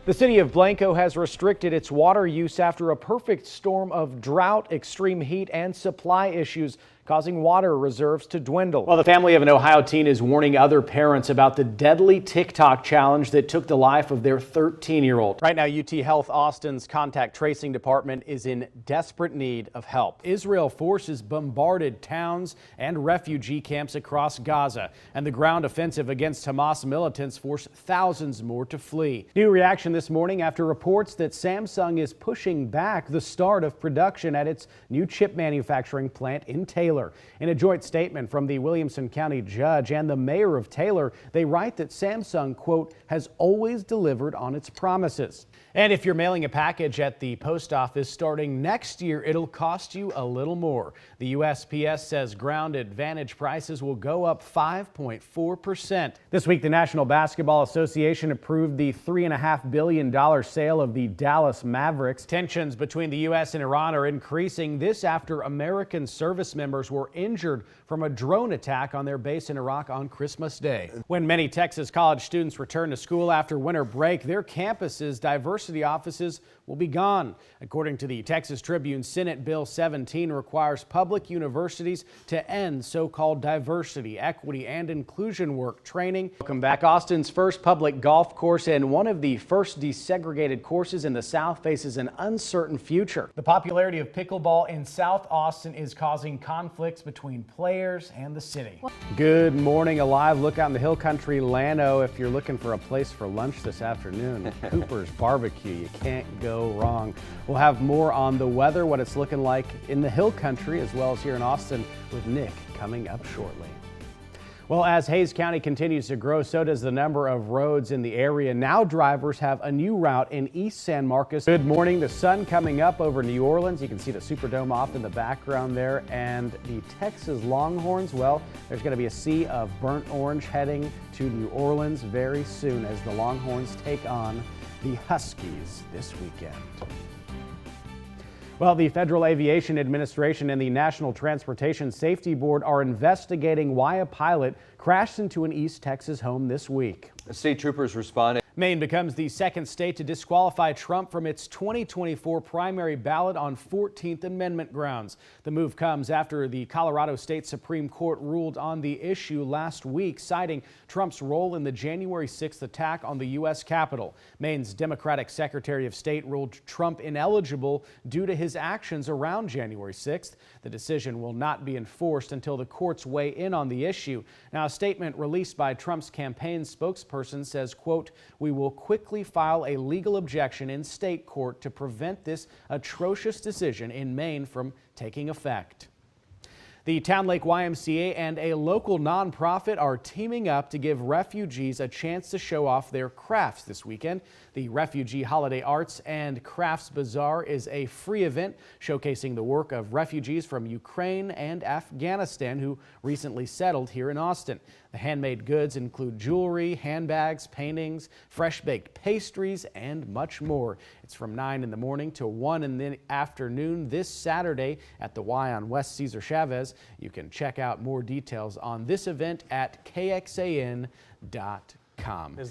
The city of Blanco has restricted its water use after a perfect storm of drought, extreme heat, and supply issues, causing water reserves to dwindle. Well, the family of an Ohio teen is warning other parents about the deadly TikTok challenge that took the life of their 13-year-old. Right now, UT Health Austin's contact tracing department is in desperate need of help. Israel forces bombarded towns and refugee camps across Gaza, and the ground offensive against Hamas militants forced thousands more to flee. New reaction this morning after reports that Samsung is pushing back the start of production at its new chip manufacturing plant in Taylor. In a joint statement from the Williamson County judge and the mayor of Taylor, they write that Samsung, quote, has always delivered on its promises. And if you're mailing a package at the post office starting next year, it'll cost you a little more. The USPS says Ground Advantage prices will go up 5.4%. This week, the National Basketball Association approved the $3.5 billion sale of the Dallas Mavericks. Tensions between the U.S. and Iran are increasing. This after American service members were injured from a drone attack on their base in Iraq on Christmas Day. When many Texas college students return to school after winter break, their campuses' diversity offices will be gone. According to the Texas Tribune, Senate Bill 17 requires public universities to end so-called diversity, equity, and inclusion work training. Welcome back. Austin's first public golf course and one of the first desegregated courses in the South faces an uncertain future. The popularity of pickleball in South Austin is causing conflicts between players and the city. Good morning. A live look out in the hill country, Llano. If you're looking for a place for lunch this afternoon, Cooper's Barbecue. You can't go wrong. We'll have more on the weather, what it's looking like in the hill country, as well as here in Austin with Nick coming up shortly. Well, as Hays County continues to grow, so does the number of roads in the area. Now drivers have a new route in East San Marcos. Good morning. The sun coming up over New Orleans. You can see the Superdome off in the background there. And the Texas Longhorns, well, there's going to be a sea of burnt orange heading to New Orleans very soon as the Longhorns take on the Huskies this weekend. Well, the Federal Aviation Administration and the National Transportation Safety Board are investigating why a pilot crashed into an East Texas home this week. State troopers responded. Maine becomes the second state to disqualify Trump from its 2024 primary ballot on 14th Amendment grounds. The move comes after the Colorado State Supreme Court ruled on the issue last week, citing Trump's role in the January 6th attack on the U.S. Capitol. Maine's Democratic Secretary of State ruled Trump ineligible due to his actions around January 6th. The decision will not be enforced until the courts weigh in on the issue. Now, a statement released by Trump's campaign spokesperson says, quote, "We will quickly file a legal objection in state court to prevent this atrocious decision in Maine from taking effect." The Town Lake YMCA and a local nonprofit are teaming up to give refugees a chance to show off their crafts this weekend. The Refugee Holiday Arts and Crafts Bazaar is a free event showcasing the work of refugees from Ukraine and Afghanistan who recently settled here in Austin. The handmade goods include jewelry, handbags, paintings, fresh-baked pastries, and much more. It's from 9 in the morning to 1 in the afternoon this Saturday at the Y on West Cesar Chavez. You can check out more details on this event at kxan.com.